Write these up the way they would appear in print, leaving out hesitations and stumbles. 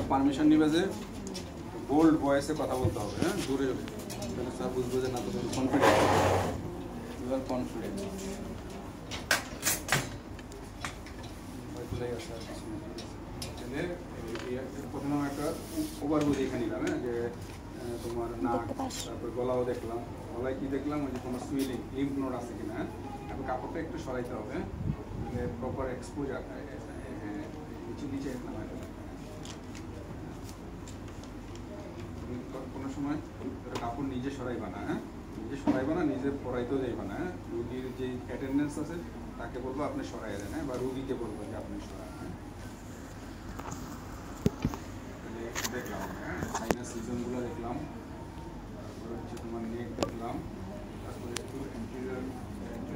Permission নিবে যে bold ভয়েসে কথা বলতে হবে, হ্যাঁ, দূরে তাহলে স্যার বুঝবো যে না তো কনফিডেন্ট, ইউ আর কনফিডেন্ট। প্রথমে একটা ওভারভিউ দেখে নিলাম, হ্যাঁ, যে তোমার নাক, তারপর গলাও দেখলাম। গলায় কি দেখলাম, ওই যে তোমার সুইলিং লিম্ফ নোড আছে কিনা, হ্যাঁ। এখন কাপড়টা একটু সরাইতে হবে, প্রপার এক্সপোজার নিচে নিচে কোনো সময় কাপড় নিজে সরাইবা না, হ্যাঁ, নিজে সরাইবা না, নিজে পরাইতেও যাইবা না, হ্যাঁ। রুগীর যে অ্যাটেন্ডেন্স আছে তাকে বলবো আপনি সরাই দেন, হ্যাঁ, বা রুগীকে বলবো যে আপনি সরান, হ্যাঁ। দেখলাম, হ্যাঁ, সাইনাস সিজনগুলো দেখলাম, তারপরে হচ্ছে তোমার নেক দেখলাম, তারপরে একটু অ্যান্টিরিয়র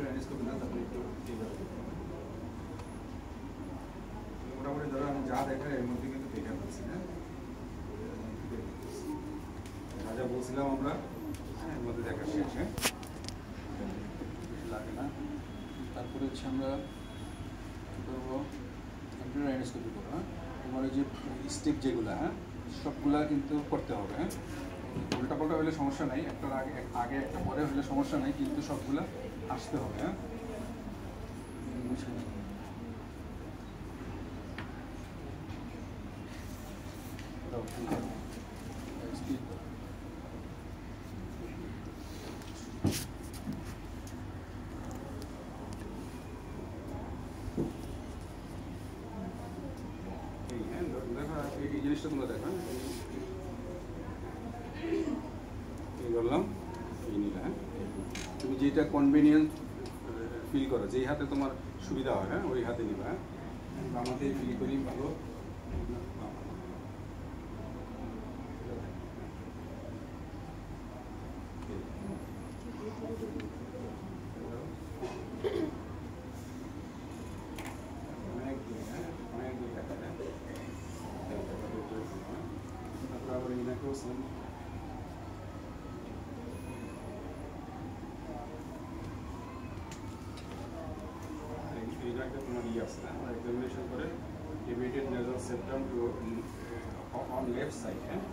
অ্যানিস্কোপি না, তারপরে একটু মোটামুটি ধরো আমি যা দেখাই এর মধ্যে কিন্তু দেখে পাচ্ছি, হ্যাঁ, যা যা বলছিলাম আমরা, হ্যাঁ, এর মধ্যে দেখা শেষ, হ্যাঁ, লাগে না। তারপরে হচ্ছে আমরা কী করবো, অ্যান্টিরিয়র অ্যানিস্কোপি করবো, হ্যাঁ। তোমার ওই যে স্টেপ যেগুলো, হ্যাঁ, সবগুলা কিন্তু করতে হবে, হ্যাঁ। উল্টা পাল্টা হলে সমস্যা নাই, একটার আগে একটা পরে হলে সমস্যা নাই, কিন্তু সবগুলা আসতে হবে, হ্যাঁ। এই জিনিসটা তোমরা দেখো, এই বললাম এই নিলা, হ্যাঁ। তুমি যেটা কনভেনিয়েন্ট ফিল করো, যেই হাতে তোমার সুবিধা হয়, হ্যাঁ, ওই হাতে নিবা, হ্যাঁ। আমাদের ফিল করি ভালো, তোমার ইয়ে আছে না, এক্সামিনেশন করে deviated nasal septum to on left side, হ্যাঁ।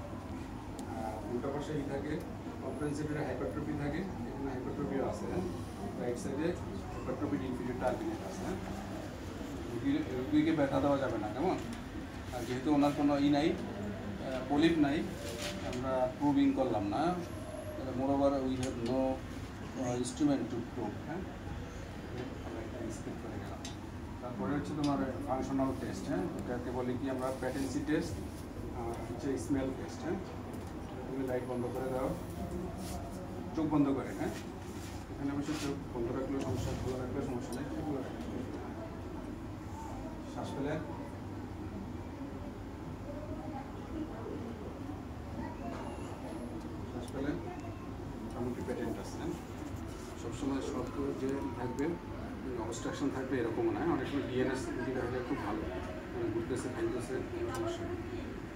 উল্টা পাশে ই থাকে, কম্প্রেহেনসিভ হাইপারট্রফি থাকে, এখানে হাইপারট্রফিও আছে, হ্যাঁ। রাইট সাইডে হাইপারট্রফি ইনফিরিয়র টার্বিনেট আছে, হ্যাঁ। রুগীকে ব্যথা দেওয়া যাবে না, কেমন। আর যেহেতু ওনার কোনো ই নাই, পলিপ নাই, আমরা প্রুভিং করলাম না, moreover we have no instrument to prove, হ্যাঁ। তারপরে হচ্ছে তোমার ফাংশনাল টেস্ট, হ্যাঁ, এটাকে বলি কি আমরা প্যাটেন্সি টেস্ট, আর হচ্ছে স্মেল টেস্ট, হ্যাঁ। তুমি লাইট বন্ধ করে দাও, চোখ বন্ধ করে, হ্যাঁ। এখানে অবশ্যই চোখ বন্ধ রাখলেও সমস্যা, খোলা রাখলেও সমস্যা নেই, খোলা রাখলে শ্বাস ফেলে, শ্বাস ফেলে, মোটামুটি প্যাটেন্ট আছে, হ্যাঁ। সবসময় শর্ত যে থাকবে, অবস্ট্রাকশন থাকবে এরকমও নয়, অনেক সময় ডিএনএস দিকে হলে খুব ভালো, মানে ঘুরতেছে খাইতেছে, কোনো সমস্যা নেই।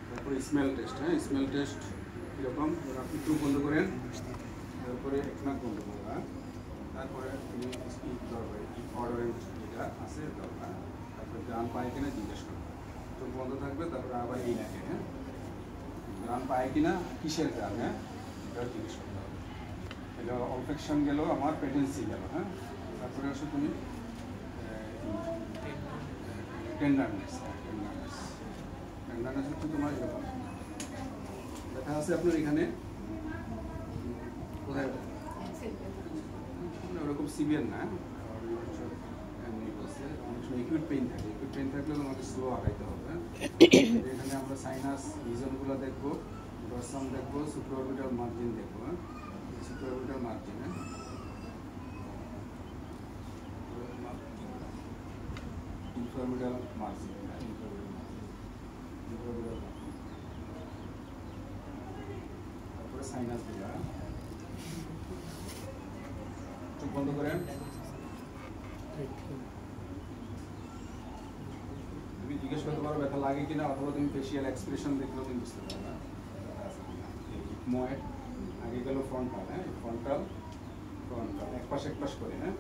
তারপরে স্মেল টেস্ট, হ্যাঁ, স্মেল টেস্ট কীরকম, আপনি চোখ বন্ধ করেন, তারপরে নাক বন্ধ করবা, তারপরে তুমি দরকার অর্ডারের যেটা আছে দরকার, তারপরে গ্রাম পায় কিনা জিজ্ঞেস করবে, চোখ বন্ধ থাকবে, তারপরে আবার এই লাগে, হ্যাঁ, গ্রাম পায় কিনা, কিসের গ্রাম, হ্যাঁ, এটা জিজ্ঞেস করতে হবে। এটা অলফেকশন গেল, আমার পেটেন্সি গেল, হ্যাঁ। তারপরে আসো তুমি টেন্ডারনেস, টেন্ডারনেস হচ্ছে তোমার এরকম ব্যথা আছে আপনার এখানে, কোথায় ওরকম সিভিয়ার না, অনেক সময় একুইট পেইন থাকে, একুইট পেইন থাকলে তোমাকে স্লো আগাইতে হবে। এখানে আমরা সাইনাস রিজনগুলো দেখবো, ডরসাম দেখবো, সুপ্রাঅরবিটাল মার্জিন দেখবো, হ্যাঁ, সুপ্রাঅরবিটাল মার্জিন, হ্যাঁ, ইনফ্রাঅরবিটাল মার্জিন, তারপরে সাইনাস গুলা, চোখ বন্ধ করেন, তুমি জিজ্ঞেস করতে পারো ব্যথা লাগে কিনা, অথবা তুমি ফেসিয়াল এক্সপ্রেশন দেখলেও তুমি বুঝতে পারবে। ময়েড আগে গেল ফ্রন্টাল, হ্যাঁ, ফ্রন্টাল এক পাশ করে, হ্যাঁ,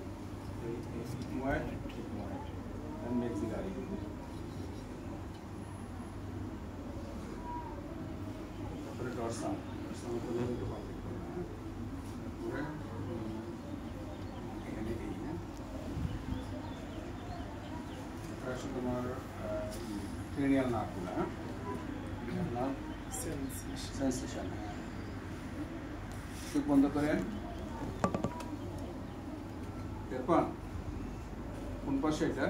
ময়েড ময়েড, ম্যাক্সিলারি, ডরসাম একটু পারফেক্ট করে, হ্যাঁ। তারপরে এখানে এই, হ্যাঁ। তারপরে আসলে তোমার ক্রেনিয়াল নার্ভগুলো, হ্যাঁ, নার্ভ সেন্সেশন, হ্যাঁ। চোখ বন্ধ করেন। এরপর কোন পাশে এটা?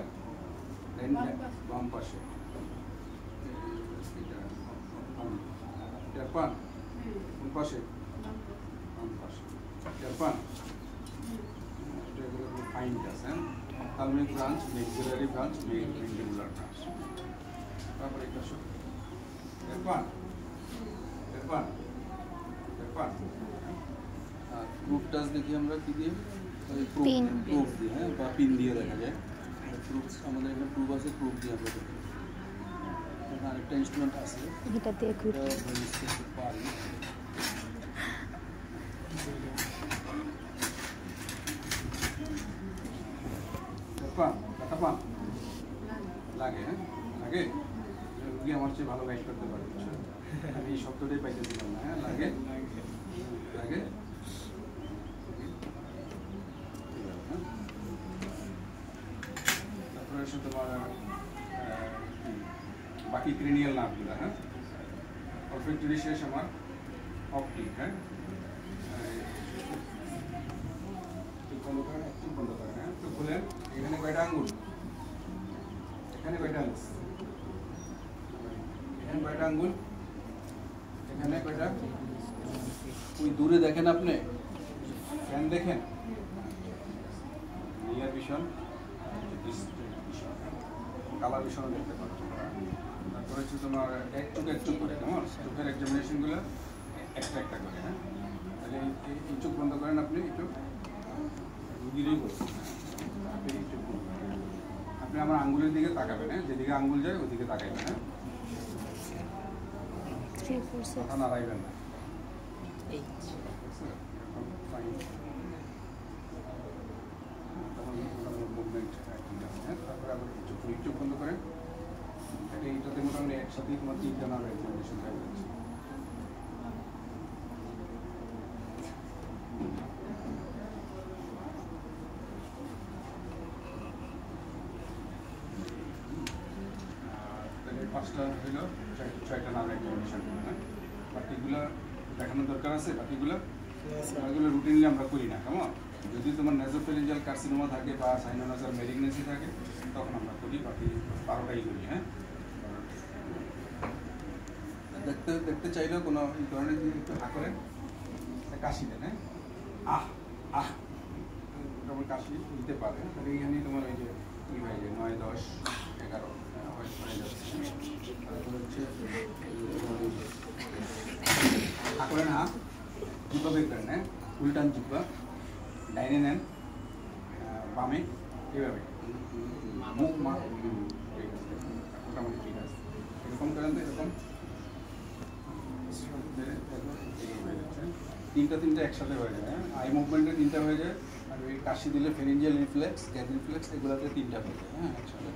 বাম পাশে। এরপর কোন পাশে? বাম পাশে। এরপর এটা এগুলো ফাইন্ড আছে, হ্যাঁ। Ophthalmic branch, maxillary branch, mandibular branch. তারপরে এটা শো। এরপর এরপর এরপর আর প্রুফ টাচ দেখি আমরা কি দিয়ে? প্রুফ দিয়ে, হ্যাঁ, বা পিন দিয়ে দেখা যায়। প্রুফ আমাদের এখানে প্রুফ আছে, প্রুফ দিয়ে আমরা দেখি। আরেকটা ইনস্ট্রুমেন্ট আছে, এটা দিয়ে পারি। কথা পান লাগে, হ্যাঁ, লাগে। রুগী আমার চেয়ে ভালো গাইড করতে পারে, আমি এই শব্দটাই পাইতেছিলাম না, হ্যাঁ। লাগে লাগে। তারপরে এসে তোমার বাকি ক্রেনিয়াল নার্ভগুলো, হ্যাঁ। পারফেক্টলি শেষ আমার অপটিক, হ্যাঁ। বন্ধ করেন, একটু বন্ধ করেন, হ্যাঁ, একটু খুলেন। এখানে কয়টা আঙ্গুল? এখানে কয়টা আঙ্গুল? এখানে কয়টা আঙ্গুল? এখানে কয়টা? ওই দূরে দেখেন আপনি, ফ্যান দেখেন, নিয়ার ভিশন, কালার ভিশন দেখতে পাচ্ছ। তারপরে হচ্ছে তোমার একটু একটু করে, কেমন চোখের এক্সামিনেশনগুলো একটা একটা করে, হ্যাঁ। তাহলে এই চোখ বন্ধ করেন আপনি, একটু রুগীরই বলছেন, আপনি আমার আঙ্গুলের দিকে তাকাবেন, হ্যাঁ। যেদিকে আঙ্গুল যায় ওইদিকে তাকাইবেন, হ্যাঁ। মাথা নাড়াইবেন না। মুভমেন্ট, হ্যাঁ। তারপরে আবার চোখ বন্ধ করেন। এইটাতে মোটামুটি একসাথেই তোমার 3টা নার্ভ এক্সামিনেশন হয়ে যাচ্ছে। পাঁচটা হইল, 6টা নার্ভ এক্সামিনেশন, হ্যাঁ। বাকিগুলো দেখানোর দরকার আছে। বাকিগুলো রুটিনলি আমরা করি না, কেমন। যদি তোমার নেজোফেরিঞ্জিয়াল কার্সিনোমা থাকে বা সাইনোনাসাল মেলিগনেন্সি থাকে তখন আমরা করি, বাকি 12টাই করি, হ্যাঁ। দেখতে চাইলেও কোনো এই ধরনের যদি একটু হা করেন, কাশি দেন, হ্যাঁ। আহ আহ যেমন কাশি দিতে পারে, তাহলে এইখানেই তোমার ওই যে ই হয়ে যায় 9, 10, 11 হয়ে যাচ্ছে। তারপরে হচ্ছে হা করেন, হা জিব্বা বের করেন, হ্যাঁ। উল্টান জিব্বা, ডাইনে নেন, বামে, এইভাবে মুখ মোটামুটি ঠিক আছে। এরকম করেন তো, এরকম 3টা একসাথে হয়ে যায়, হ্যাঁ। আই মুভমেন্টে 3টা হয়ে যায়, আর ওই কাশি দিলে ফেরিঞ্জিয়াল রিফ্লেক্স, গ্যাজ রিফ্লেক্স, এগুলোতে 3টা হয়ে যায়, হ্যাঁ, একসাথে।